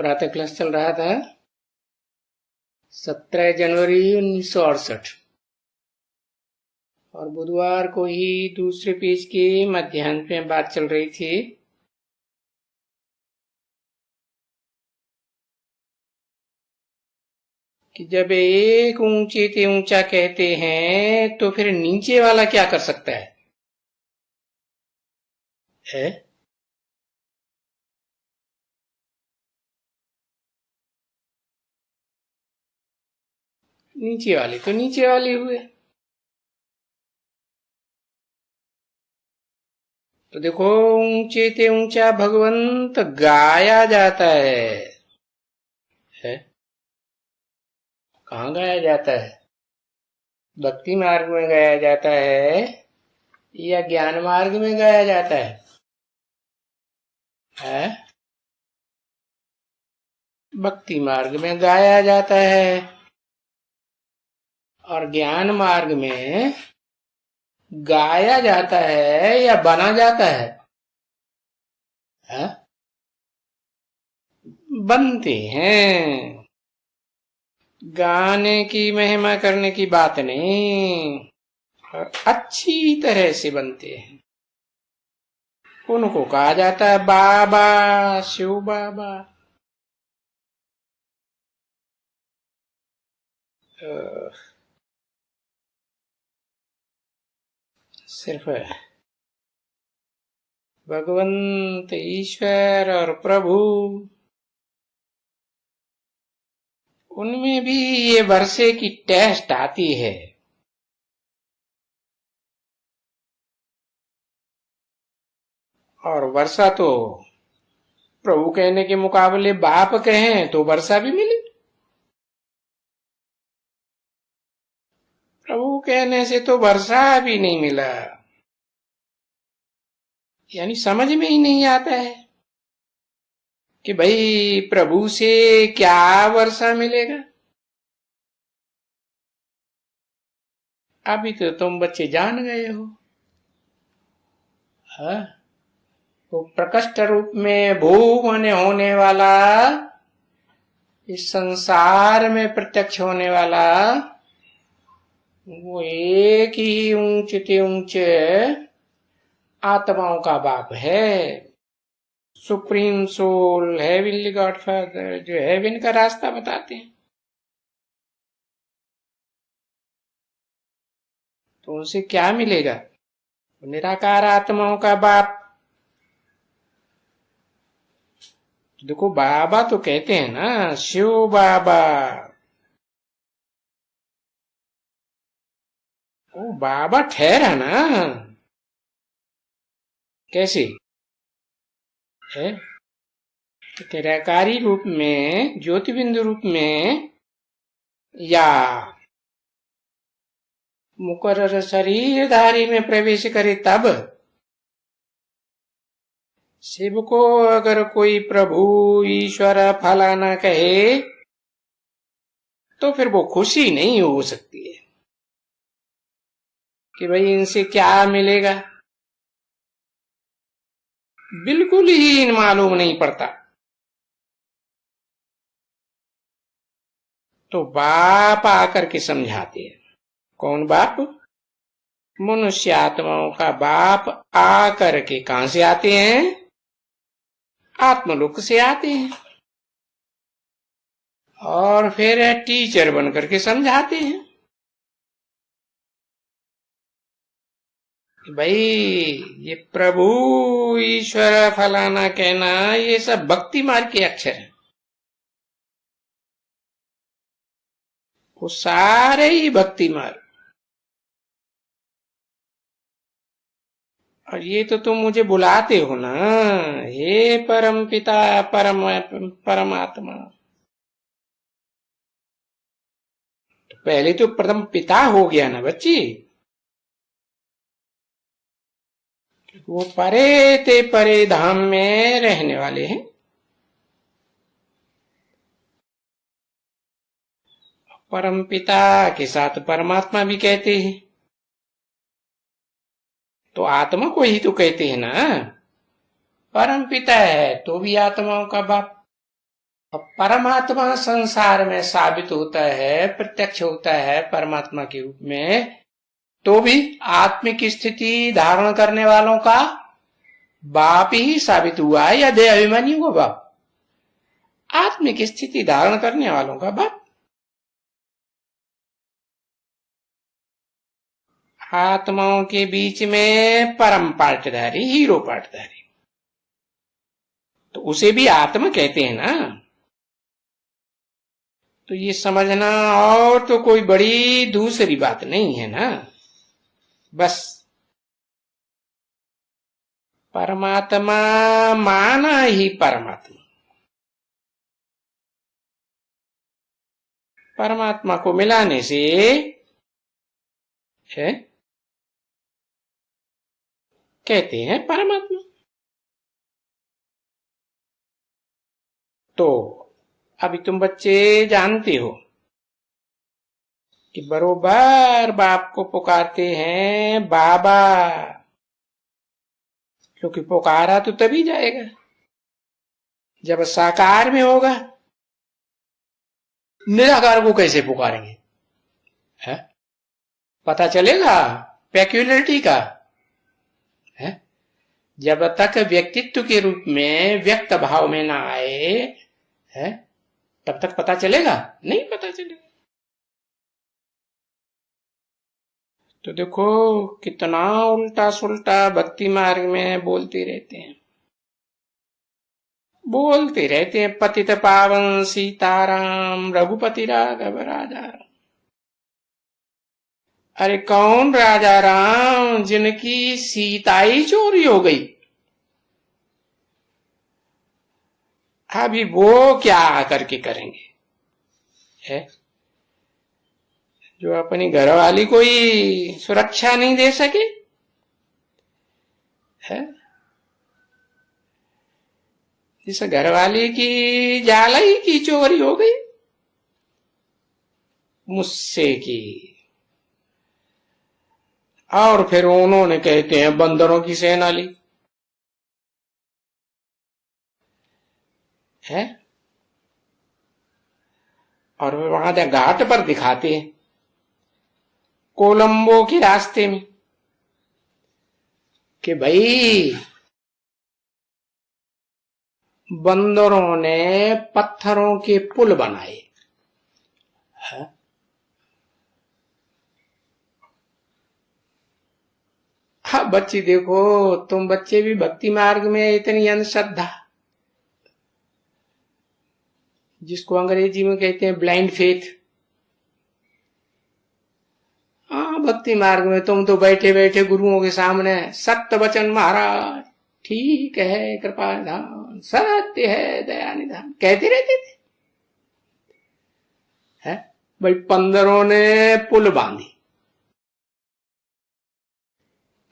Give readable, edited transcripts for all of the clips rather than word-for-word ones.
प्रातः क्लास चल रहा था 17 जनवरी 1968 और बुधवार को ही दूसरे पेज के मध्याह्न में बात चल रही थी कि जब एक ऊंचे से ऊंचा कहते हैं तो फिर नीचे वाला क्या कर सकता है? नीचे वाले तो नीचे वाले हुए। तो देखो, ऊंचे से ऊंचा भगवंत गाया जाता है? कहाँ गाया जाता है? भक्ति मार्ग में गाया जाता है या ज्ञान मार्ग में गाया जाता है? भक्ति मार्ग में गाया जाता है और ज्ञान मार्ग में गाया जाता है या बना जाता है? बनते हैं। गाने की महिमा करने की बात नहीं, अच्छी तरह से बनते हैं। उनको कहा जाता है बाबा, शिव बाबा। सिर्फ भगवंत, ईश्वर और प्रभु, उनमें भी ये वर्षे की टेस्ट आती है। और वर्षा तो प्रभु कहने के मुकाबले बाप कहें तो वर्षा भी मिली। प्रभु कहने से तो वर्षा भी नहीं मिला, यानी समझ में ही नहीं आता है कि भाई प्रभु से क्या वर्षा मिलेगा। अभी तो तुम बच्चे जान गए हो। तो प्रकट रूप में भूमन होने वाला, इस संसार में प्रत्यक्ष होने वाला, वो एक ही ऊंचे ऊंचे आत्माओं का बाप है। सुप्रीम सोल, हेवनली गॉडफादर, जो हेवन का रास्ता बताते हैं। तो उनसे क्या मिलेगा? निराकार आत्माओं का बाप। देखो, बाबा तो कहते हैं ना, शिव बाबा। वो बाबा ठहरा ना, कैसे है? निराकारी रूप में, ज्योतिबिंदु रूप में, या मुकर्रर शरीरधारी में प्रवेश करे तब। शिव को अगर कोई प्रभु, ईश्वर, फलाना कहे तो फिर वो खुशी नहीं हो सकती है कि भाई इनसे क्या मिलेगा। बिल्कुल ही मालूम नहीं पड़ता। तो बाप आकर के समझाते हैं। कौन बाप? मनुष्य आत्माओं का बाप आकर के कहां से आते हैं? आत्मलोक से आते हैं और फिर टीचर बनकर के समझाते हैं कि भाई ये प्रभु, ईश्वर, फलाना कहना, ये सब भक्ति मार्ग के अक्षर हैं। वो सारे ही भक्ति मार्ग। और ये तो तुम मुझे बुलाते हो ना, हे परम पिता, परमात्मा। तो पहले तो परम पिता हो गया ना बच्ची। वो परे ते परे धाम में रहने वाले हैं। परम पिता के साथ परमात्मा भी कहते हैं। तो आत्मा को ही तो कहते हैं ना। परम पिता है तो भी आत्माओं का बाप। अब परमात्मा संसार में साबित होता है, प्रत्यक्ष होता है परमात्मा के रूप में, तो भी आत्मिक स्थिति धारण करने वालों का बाप ही साबित हुआ है या देह अभिमानियों का बाप? आत्मिक स्थिति धारण करने वालों का बाप। आत्माओं के बीच में परम पाटधारी, हीरो पाटधारी, तो उसे भी आत्मा कहते हैं ना। तो ये समझना और तो कोई बड़ी दूसरी बात नहीं है ना। बस परमात्मा माना ही परमात्मा, परमात्मा को मिलाने से है कहते हैं परमात्मा। तो अभी तुम बच्चे जानते हो कि बरोबर बाप को पुकारते हैं बाबा, क्योंकि पुकारा तो तभी जाएगा जब साकार में होगा। निराकार को कैसे पुकारेंगे? है? पता चलेगा पेक्युलरिटी का? है? जब तक व्यक्तित्व के रूप में व्यक्त भाव में ना आए, है, तब तक पता चलेगा? नहीं पता चलेगा। तो देखो कितना उल्टा सुल्टा भक्ति मार्ग में बोलते रहते हैं, बोलते रहते हैं पतित पावन सीताराम रघुपति राघव राजा राम। अरे कौन राजा राम जिनकी सीता ही चोरी हो गई? अभी वो क्या करके करेंगे? है जो अपनी घरवाली को ही सुरक्षा नहीं दे सके, है जिस घरवाली की जालाई की चोरी हो गई मुझसे की, और फिर उन्होंने कहते हैं बंदरों की सेना ली। है और वहां घाट पर दिखाते हैं कोलंबो के रास्ते में कि भाई बंदरों ने पत्थरों के पुल बनाए। है? हाँ बच्चे देखो, तुम बच्चे भी भक्ति मार्ग में इतनी अंधश्रद्धा, जिसको अंग्रेजी में कहते हैं ब्लाइंड फेथ। हाँ भक्ति मार्ग में तुम तो बैठे बैठे गुरुओं के सामने सत्य वचन महाराज, ठीक है, कृपा निधान, सत्य है, दया निधान कहते रहते थे। है भाई बंदरों ने पुल बांधी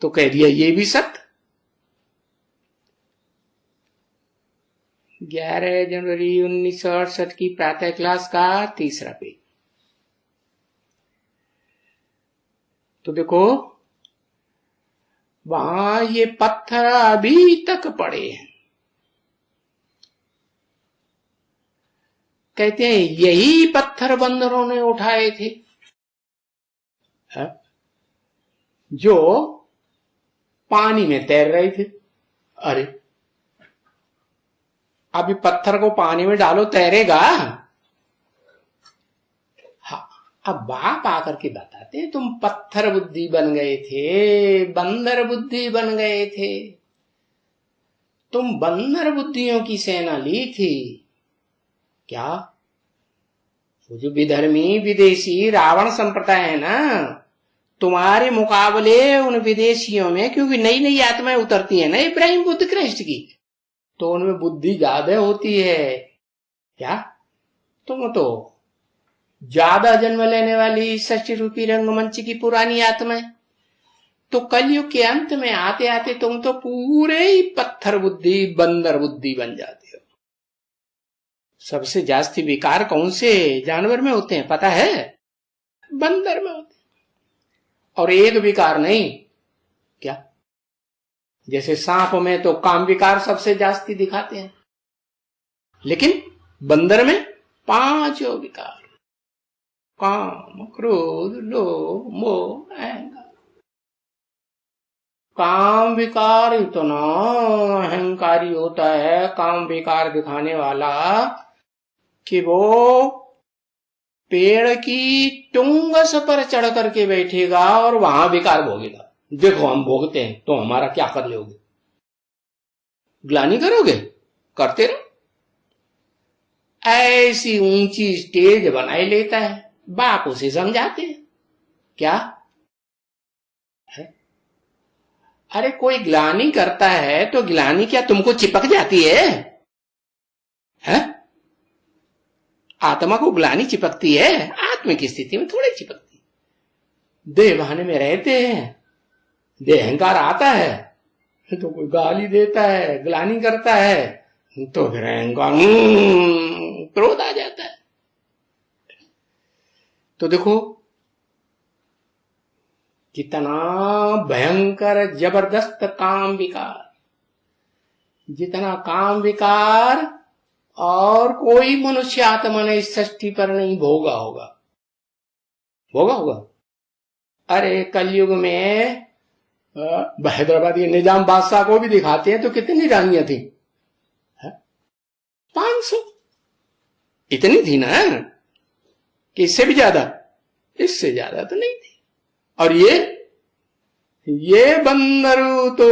तो कह दिया ये भी सत्य। 11 जनवरी 1968 की प्रातः क्लास का 3रा पेज। तो देखो वहां ये पत्थर अभी तक पड़े हैं। कहते हैं यही पत्थर बंदरों ने उठाए थे, है? जो पानी में तैर रहे थे। अरे अभी पत्थर को पानी में डालो तैरेगा? हाँ, अब बाप आकर के बताते तुम पत्थर बुद्धि बन गए थे, बंदर बुद्धि बन गए थे, तुम बंदर बुद्धियों की सेना ली थी। क्या वो जो विधर्मी विदेशी रावण संप्रदाय है ना, तुम्हारे मुकाबले उन विदेशियों में, क्योंकि नई नई आत्माएं उतरती है ना इब्राहिम बुद्ध कृष्ण की, तो उनमें बुद्धि ज्यादा होती है। क्या तुम तो ज्यादा जन्म लेने वाली षष्ठी रूपी रंगमंच की पुरानी आत्माएं, तो कलयुग के अंत में आते आते तुम तो पूरे ही पत्थर बुद्धि बंदर बुद्धि बन जाते हो। सबसे जास्ती विकार कौन से जानवर में होते हैं पता है? बंदर में होते हैं। और एक विकार नहीं, क्या जैसे सांप में तो काम विकार सबसे जास्ती दिखाते हैं, लेकिन बंदर में पांचों विकार, काम, क्रोध, लोभ, मोह, अहंकार। काम विकार इतना अहंकारी होता है, काम विकार दिखाने वाला, कि वो पेड़ की टुंगस पर चढ़ करके बैठेगा और वहां विकार भोगेगा। देखो हम भोगते हैं तो हमारा क्या कर लोगे? ग्लानि करोगे? करते रहो। ऐसी ऊंची स्टेज बनाए लेता है। बाप उसे समझाते हैं क्या है? अरे कोई ग्लानि करता है तो ग्लानि क्या तुमको चिपक जाती है? आत्मा को ग्लानि चिपकती है? आत्मा की स्थिति में थोड़ी चिपकती। देह बहाने में रहते हैं, देह अहंकार आता है तो कोई गाली देता है, ग्लानि करता है तो फिर अहंकार क्रोध आ जाता है। तो देखो कितना भयंकर जबरदस्त काम विकार, जितना काम विकार और कोई मनुष्य आत्मा ने इस सृष्टि पर नहीं भोगा होगा। अरे कलयुग में हैदराबाद के निजाम बादशाह को भी दिखाते हैं तो कितनी रानियां थी? 500। इतनी थी ना कि इससे भी ज्यादा? इससे ज्यादा तो नहीं थी। और ये बंदर तो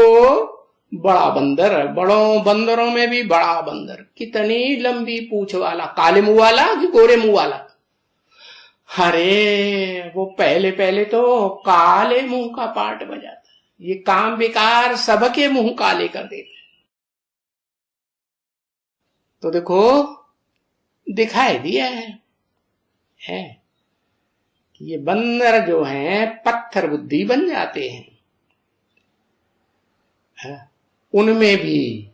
बड़ा बंदर है, बड़ों बंदरों में भी बड़ा बंदर। कितनी लंबी पूंछ वाला, काले मुंह वाला कि गोरे मुंह वाला? अरे वो पहले तो काले मुंह का पार्ट बजाता। ये काम विकार सबके मुंह काले कर देते। तो देखो दिखाई दिया है कि ये बंदर जो हैं पत्थर बुद्धि बन जाते हैं। उनमें भी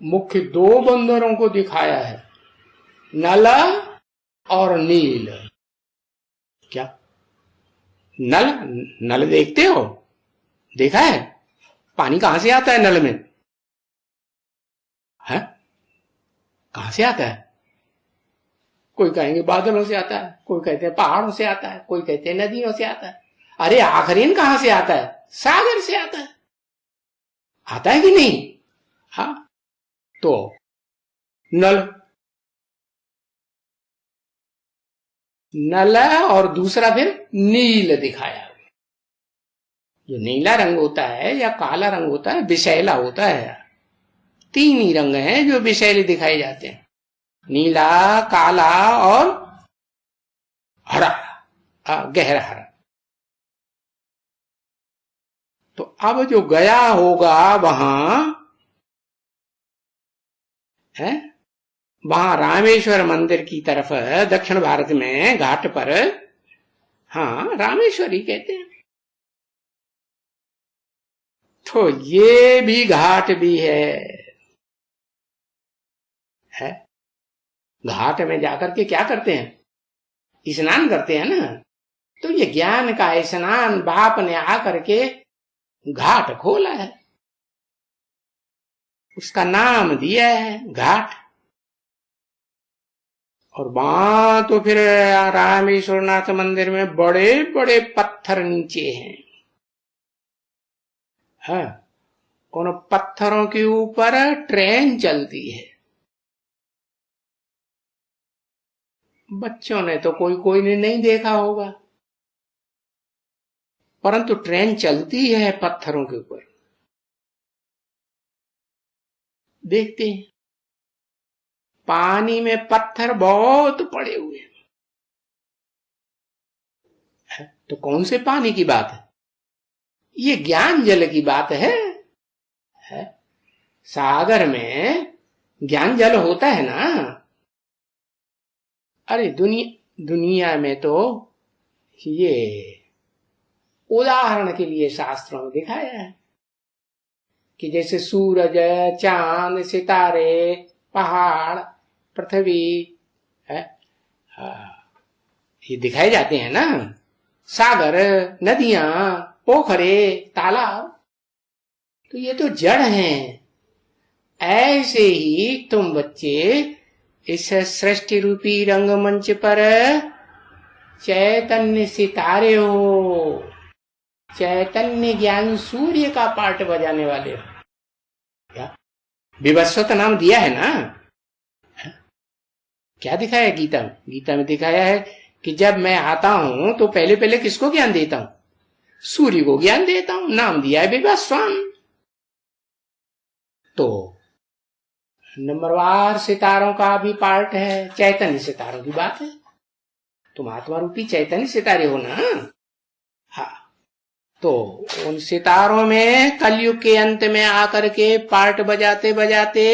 मुख्य 2 बंदरों को दिखाया है, नल और नील। क्या नल देखते हो? देखा है? पानी कहां से आता है नल में? कहां से आता है? कोई कहेंगे बादलों से आता है, कोई कहते हैं पहाड़ों से आता है, कोई कहते हैं नदियों से आता है। अरे आखिरीन कहां से आता है? सागर से आता है। आता है कि नहीं? हाँ, तो नल और दूसरा फिर नील दिखाया। जो नीला रंग होता है या काला रंग होता है विषैला होता है। 3 ही रंग हैं जो विषैले दिखाए जाते हैं, नीला, काला और हरा, गहरा हरा। तो अब जो गया होगा वहां रामेश्वर मंदिर की तरफ, दक्षिण भारत में घाट पर, हाँ रामेश्वर ही कहते हैं। तो ये भी घाट भी है। घाट में जाकर के क्या करते हैं? स्नान करते हैं ना। तो ये ज्ञान का स्नान बाप ने आकर के घाट खोला है, उसका नाम दिया है घाट। और वहां तो फिर रामेश्वरनाथ मंदिर में बड़े बड़े पत्थर नीचे हैं। उन पत्थरों के ऊपर ट्रेन चलती है। बच्चों ने तो कोई ने नहीं देखा होगा, परंतु ट्रेन चलती है पत्थरों के ऊपर। देखते हैं पानी में पत्थर बहुत पड़े हुए हैं। तो कौन से पानी की बात है? ये ज्ञान जल की बात है। सागर में ज्ञान जल होता है ना। अरे दुनिया में तो ये उदाहरण के लिए शास्त्रों में दिखाया है कि जैसे सूरज, चांद, सितारे, पहाड़, पृथ्वी ये दिखाए जाते हैं ना। सागर, नदियां, पोखरे, तालाब, तो ये तो जड़ हैं। ऐसे ही तुम बच्चे इस सृष्टि रूपी रंगमंच पर चैतन्य सितारे हो, चैतन्य ज्ञान सूर्य का पार्ट बजाने वाले हो। क्या विवस्वत नाम दिया है ना? क्या दिखाया गीता में? गीता में दिखाया है कि जब मैं आता हूं तो पहले पहले किसको ज्ञान देता हूं? सूर्य को ज्ञान देता हूं। नाम दिया है विवस्वान। तो नंबरवार सितारों का भी पार्ट है, चैतन्य सितारों की बात है। तुम आत्मा रूपी चैतन्य सितारे हो ना? हाँ, तो उन सितारों में कलयुग के अंत में आकर के पार्ट बजाते बजाते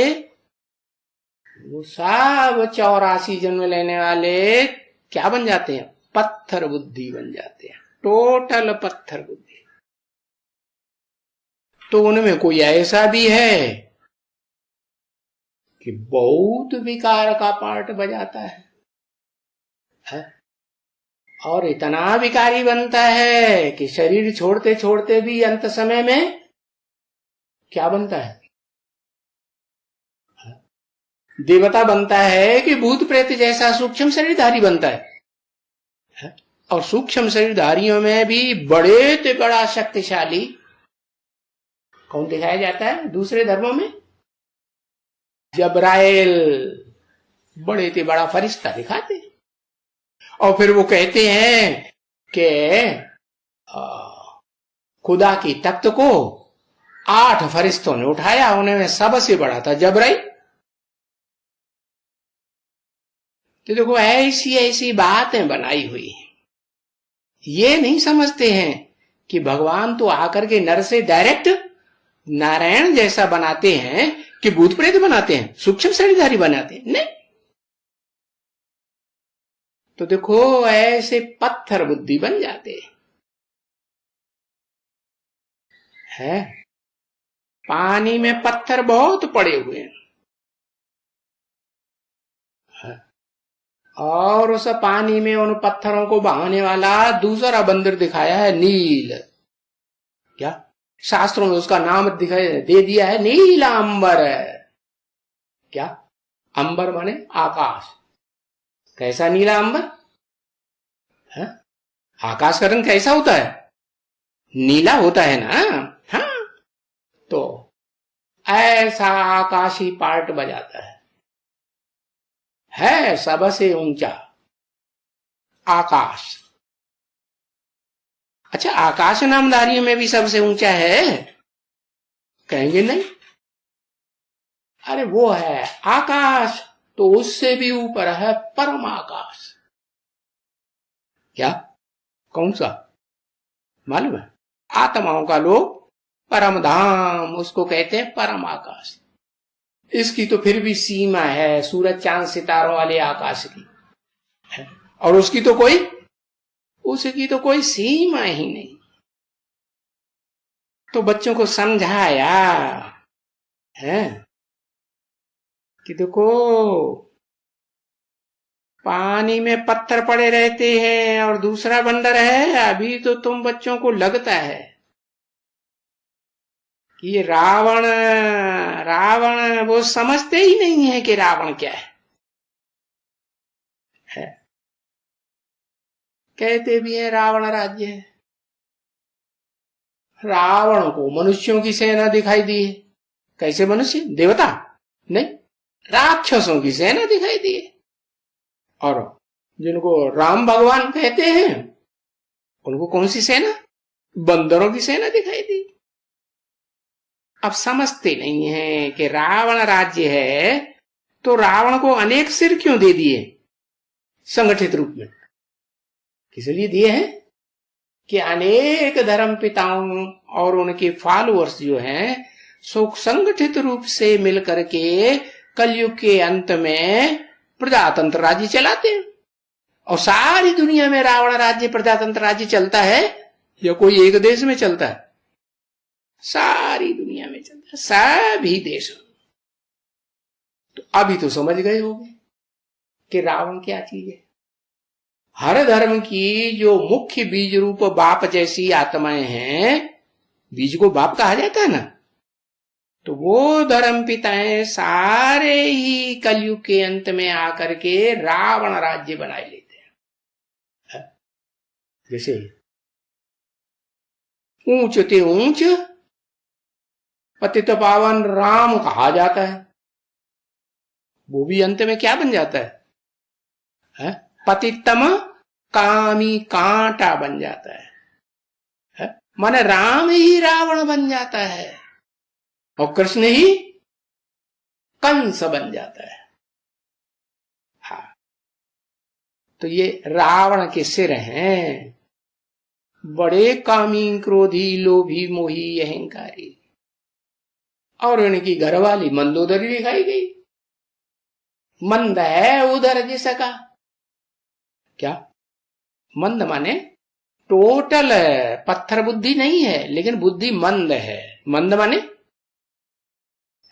वो सब 84 जन्म लेने वाले क्या बन जाते हैं? पत्थर बुद्धि बन जाते हैं, टोटल पत्थर बुद्धि। तो उनमें कोई ऐसा भी है कि बहुत विकार का पार्ट बजाता है और इतना विकारी बनता है कि शरीर छोड़ते छोड़ते भी अंत समय में क्या बनता है? देवता बनता है कि भूत प्रेत जैसा सूक्ष्म शरीरधारी बनता है। और सूक्ष्म शरीरधारियों में भी बड़े से बड़ा शक्तिशाली कौन दिखाया जाता है दूसरे धर्मों में? जबराइल बड़े से बड़ा फरिश्ता दिखाते। और फिर वो कहते हैं कि खुदा की तख्त को 8 फरिश्तों ने उठाया, उनमें सबसे बड़ा था जबराइल। तो देखो ऐसी ऐसी बातें बनाई हुई, ये नहीं समझते हैं कि भगवान तो आकर के नर से डायरेक्ट नारायण जैसा बनाते हैं कि भूत प्रेत बनाते हैं, सूक्ष्म शरीरधारी बनाते हैं, नहीं। तो देखो ऐसे पत्थर बुद्धि बन जाते हैं। पानी में पत्थर बहुत पड़े हुए हैं और उस पानी में उन पत्थरों को बहाने वाला दूसरा बंदर दिखाया है, नील। क्या शास्त्रों में उसका नाम दिखाई दे दिया है, नीला अंबर। क्या अंबर माने आकाश। कैसा नीला अंबर है? आकाश का रंग कैसा होता है? नीला होता है ना? हाँ, तो ऐसा आकाशी पार्ट बजाता है सबसे ऊंचा आकाश। अच्छा, आकाश नामधारियों में भी सबसे ऊंचा है? कहेंगे नहीं। अरे वो है आकाश, तो उससे भी ऊपर है परम आकाश। क्या कौन सा मालूम है? आत्माओं का लोक परम धाम, उसको कहते हैं परम आकाश। इसकी तो फिर भी सीमा है सूरज चांद सितारों वाले आकाश की, और उसकी तो कोई सीमा ही नहीं। तो बच्चों को समझाया है कि देखो पानी में पत्थर पड़े रहते हैं और दूसरा बंदर है। अभी तो तुम बच्चों को लगता है कि ये रावण वो समझते ही नहीं है कि रावण क्या है। कहते भी है रावण राज्य है। रावण को मनुष्यों की सेना दिखाई दी है। कैसे मनुष्य? देवता नहीं, राक्षसों की सेना दिखाई दी है। और जिनको राम भगवान कहते हैं उनको कौन सी सेना? बंदरों की सेना दिखाई दी। अब समझते नहीं है कि रावण राज्य है, तो रावण को अनेक सिर क्यों दे दिए संगठित रूप में? किस लिए दिए हैं? कि अनेक धर्म पिताओं और उनके फॉलोअर्स जो हैं सो संगठित रूप से मिलकर के कलयुग के अंत में प्रजातंत्र राज्य चलाते हैं। और सारी दुनिया में रावण राज्य प्रजातंत्र राज्य चलता है या कोई एक देश में चलता है? सारी दुनिया में चलता है, सभी देशों। तो अभी तो समझ गए होंगे कि रावण क्या चीज है। हर धर्म की जो मुख्य बीज रूप बाप जैसी आत्माएं हैं, बीज को बाप कहा जाता है ना, तो वो धर्म पिताएं सारे ही कलयुग के अंत में आकर के रावण राज्य बनाए लेते हैं। जैसे ऊंच ते ऊंच पतित पावन राम कहा जाता है, वो भी अंत में क्या बन जाता है? पतितम कामी कांटा बन जाता है? माने राम ही रावण बन जाता है और कृष्ण ही कंस बन जाता है। हाँ, तो ये रावण के सिर हैं, बड़े कामी क्रोधी लोभी मोही अहंकारी। और उनकी घरवाली मंदोदरी दिखाई गई। मंद है उधर जिसका, क्या मंद माने टोटल पत्थर बुद्धि नहीं है, लेकिन बुद्धि मंद है। मंद माने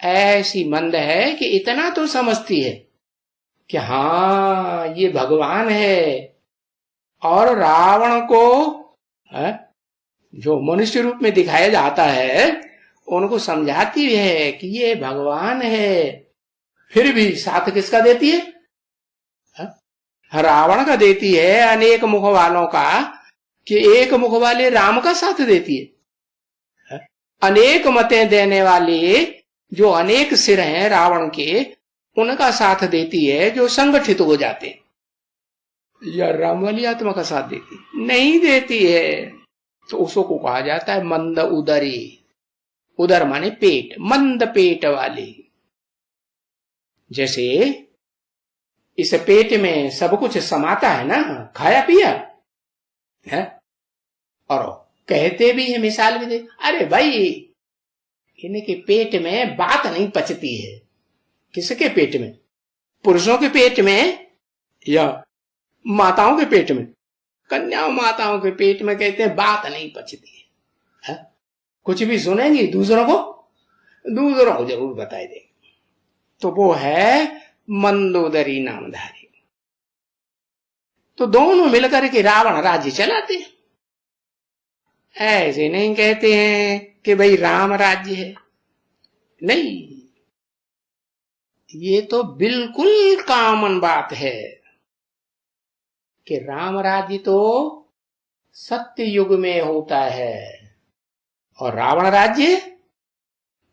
ऐसी मंद है कि इतना तो समझती है कि हाँ ये भगवान है, और रावण को जो मनुष्य रूप में दिखाया जाता है उनको समझाती है कि ये भगवान है, फिर भी साथ किसका देती है? रावण का देती है, अनेक मुख वालों का, कि एक मुख वाले राम का साथ देती है। अनेक मतें देने वाले जो अनेक सिर हैं रावण के, उनका साथ देती है जो संगठित हो जाते हैं। या राम वाली आत्मा का साथ देती नहीं देती है, तो उसको कहा जाता है मंद उदरी। उदर माने पेट, मंद पेट वाली। जैसे इस पेट में सब कुछ समाता है ना, खाया पिया है, और कहते भी है, मिसाल भी दे, अरे भाई इनके पेट में बात नहीं पचती है। किसके पेट में? पुरुषों के पेट में या माताओं के पेट में? कन्याओं माताओं के पेट में कहते हैं बात नहीं पचती है। कुछ भी सुनेंगी दूसरों को जरूर बताई देंगे। तो वो है मंदोदरी नामधारी। तो दोनों मिलकर के रावण राज्य चलाते हैं। ऐसे नहीं कहते हैं कि भाई राम राज्य है, नहीं, ये तो बिल्कुल कॉमन बात है कि राम राज्य तो सत्य युग में होता है और रावण राज्य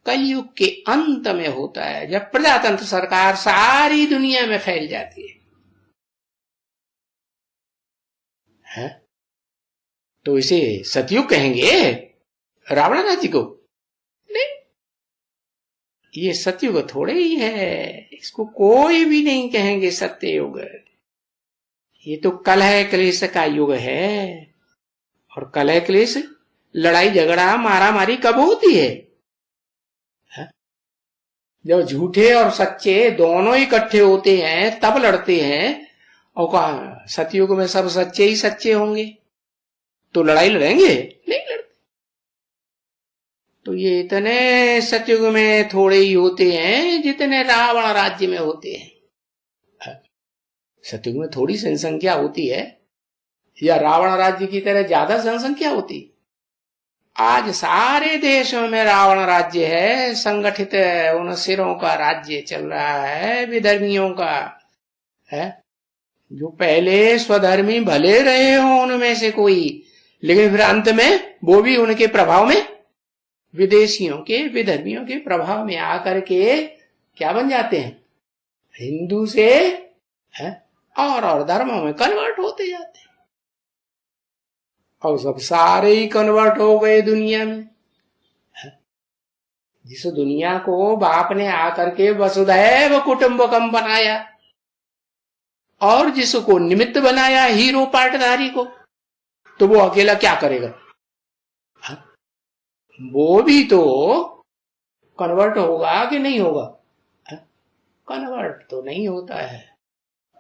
कलयुग के अंत में होता है, जब प्रजातंत्र सरकार सारी दुनिया में फैल जाती है? तो इसे सतयुग कहेंगे रावण राज्य को? नहीं, ये सतयुग थोड़े ही है, इसको कोई भी नहीं कहेंगे सत्ययुग। ये तो कलह क्लेश का युग है। और कलह क्लेश, लड़ाई झगड़ा मारा मारी कब होती है? जब झूठे और सच्चे दोनों इकट्ठे होते हैं तब लड़ते हैं। और कहा सतयुग में सब सच्चे ही सच्चे होंगे तो लड़ाई लड़ेंगे? नहीं लड़ते। तो ये इतने सतयुग में थोड़े ही होते हैं जितने रावण राज्य में होते हैं। सतयुग में थोड़ी जनसंख्या होती है या रावण राज्य की तरह ज्यादा जनसंख्या होती? आज सारे देशों में रावण राज्य है, संगठित उन सिरों का राज्य चल रहा है, विधर्मियों का है, जो पहले स्वधर्मी भले रहे हो उनमें से कोई, लेकिन फिर अंत में वो भी उनके प्रभाव में, विदेशियों के विधर्मियों के प्रभाव में आकर के क्या बन जाते हैं? हिंदू से है और धर्मों में कन्वर्ट होते जाते हैं। और सब सारे ही कन्वर्ट हो गए दुनिया में। जिस दुनिया को बाप ने आकर के वसुधैव कुटुंबकम बनाया और जिसको निमित्त बनाया हीरो पार्टधारी को, तो वो अकेला क्या करेगा? वो भी तो कन्वर्ट होगा कि नहीं होगा? कन्वर्ट तो नहीं होता है,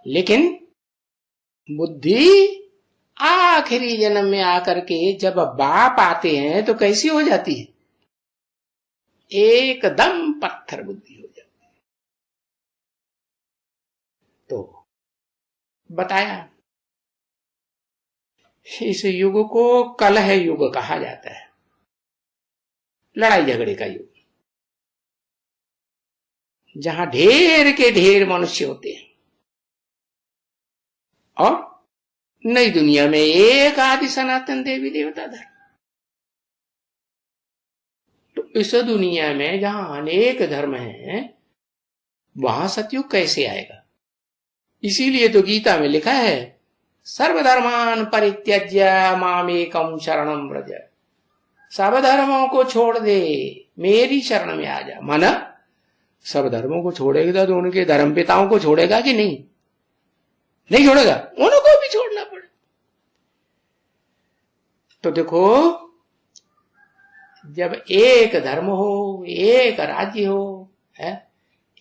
लेकिन बुद्धि आखिरी जन्म में आकर के जब बाप आते हैं तो कैसी हो जाती है? एकदम पत्थर बुद्धि हो जाती है। तो बताया इस युग को कलह युग कहा जाता है, लड़ाई झगड़े का युग। जहां ढेर के ढेर मनुष्य होते हैं, और नई दुनिया में एक आदि सनातन देवी देवता धर्म। तो इस दुनिया में जहां अनेक धर्म हैं, वहां सतयुग कैसे आएगा? इसीलिए तो गीता में लिखा है, सर्वधर्मान परित्यज्य मामेकम शरणम व्रज। सब धर्मों को छोड़ दे, मेरी शरण में आ जा। माना सब धर्मों को छोड़ेगा तो उनके धर्म पिताओं को छोड़ेगा कि नहीं? नहीं छोड़ेगा, उनको भी छोड़ना पड़े। तो देखो, जब एक धर्म हो, एक राज्य हो, है,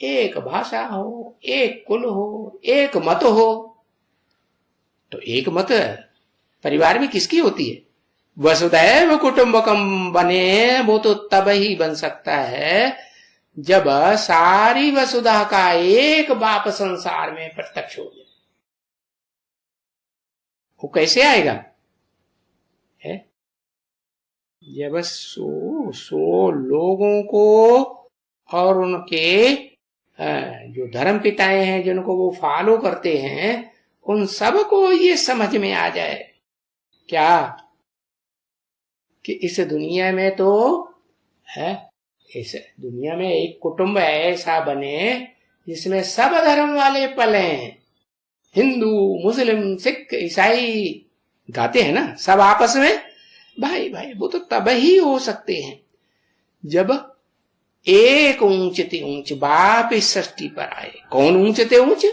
एक भाषा हो, एक कुल हो, एक मत हो, तो एक मत परिवार में किसकी होती है? वसुधैव कुटुंबकम बने, वो तो तब ही बन सकता है जब सारी वसुधा का एक बाप संसार में प्रत्यक्ष हो जाए। वो कैसे आएगा? है जब सो लोगों को और उनके जो धर्म पिताएं हैं जिनको वो फॉलो करते हैं, उन सबको ये समझ में आ जाए क्या कि इस दुनिया में तो है, इस दुनिया में एक कुटुंब ऐसा बने जिसमें सब धर्म वाले पले। हिंदू, मुस्लिम, सिख, ईसाई गाते हैं ना सब आपस में भाई भाई। वो तो तब ही हो सकते हैं जब एक ऊंचते ऊंच बाप इस सृष्टि पर आए। कौन ऊंचते ऊंच?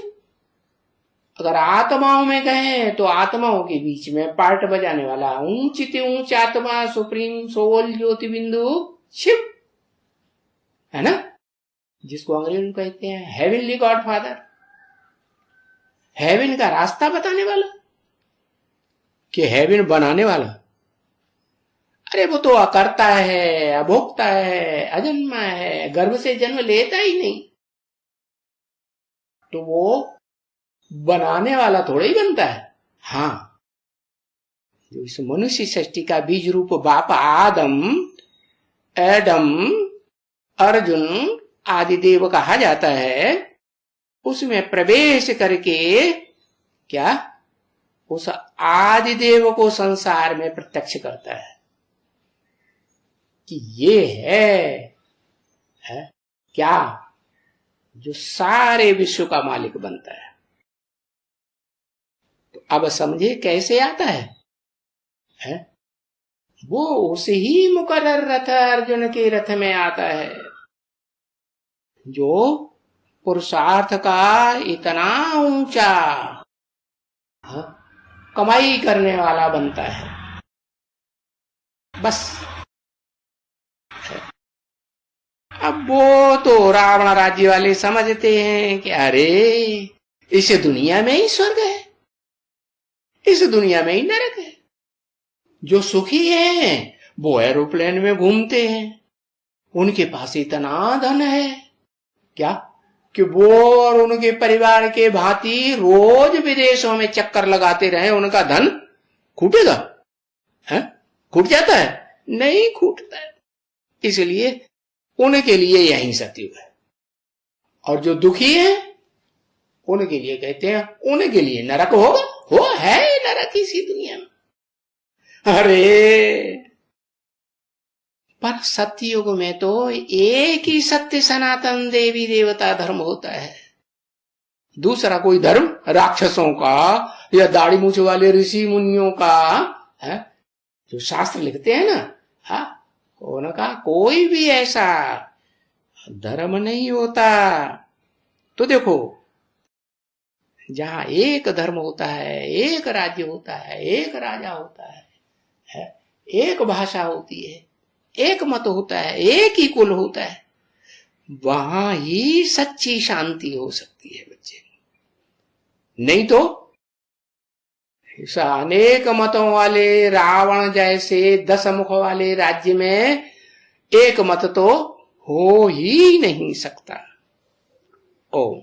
अगर आत्माओं में गए तो आत्माओं के बीच में पार्ट बजाने वाला ऊंचते ऊंच आत्मा, सुप्रीम सोल, ज्योति बिंदु शिव है ना, जिसको अंग्रेजी में कहते हैं हेवनली गॉड फादर। हेवन का रास्ता बताने वाला कि हेवन बनाने वाला। अरे वो तो अकर्ता है, अभोक्ता है, अजन्मा है, गर्भ से जन्म लेता ही नहीं, तो वो बनाने वाला थोड़ा ही बनता है। हाँ, जो इस मनुष्य सृष्टि का बीज रूप बाप आदम, एडम, अर्जुन आदि देव कहा जाता है, उसमें प्रवेश करके क्या उस आदि देव को संसार में प्रत्यक्ष करता है कि ये है क्या जो सारे विश्व का मालिक बनता है। तो अब समझे कैसे आता है? वो उसे ही मुकर्रर रथ अर्जुन के रथ में आता है जो पुरुषार्थ का इतना ऊंचा कमाई करने वाला बनता है। बस अब वो तो रावण राज्य वाले समझते हैं कि अरे इस दुनिया में ही स्वर्ग है, इस दुनिया में ही नरक है। जो सुखी हैं वो एरोप्लेन में घूमते हैं, उनके पास इतना धन है क्या कि वो और उनके परिवार के भांति रोज विदेशों में चक्कर लगाते रहे, उनका धन खूटेगा? खूट जाता है? नहीं खूटता है। इसलिए उनके लिए यही सतयुग है। और जो दुखी है उनके लिए कहते हैं उनके लिए नरक होगा। हो है नरक इसी दुनिया में। अरे पर सत्ययुग में तो एक ही सत्य सनातन देवी देवता धर्म होता है। दूसरा कोई धर्म राक्षसों का या दाढ़ी मूछ वाले ऋषि मुनियों का है, जो शास्त्र लिखते हैं ना, उनका कोई भी ऐसा धर्म नहीं होता। तो देखो, जहां एक धर्म होता है, एक राज्य होता है, एक राजा होता है, एक भाषा होती है, एक मत होता है, एक ही कुल होता है, वहां ही सच्ची शांति हो सकती है बच्चे। नहीं तो इस अनेक मतों वाले रावण जैसे 10 मुख वाले राज्य में एक मत तो हो ही नहीं सकता। ओम।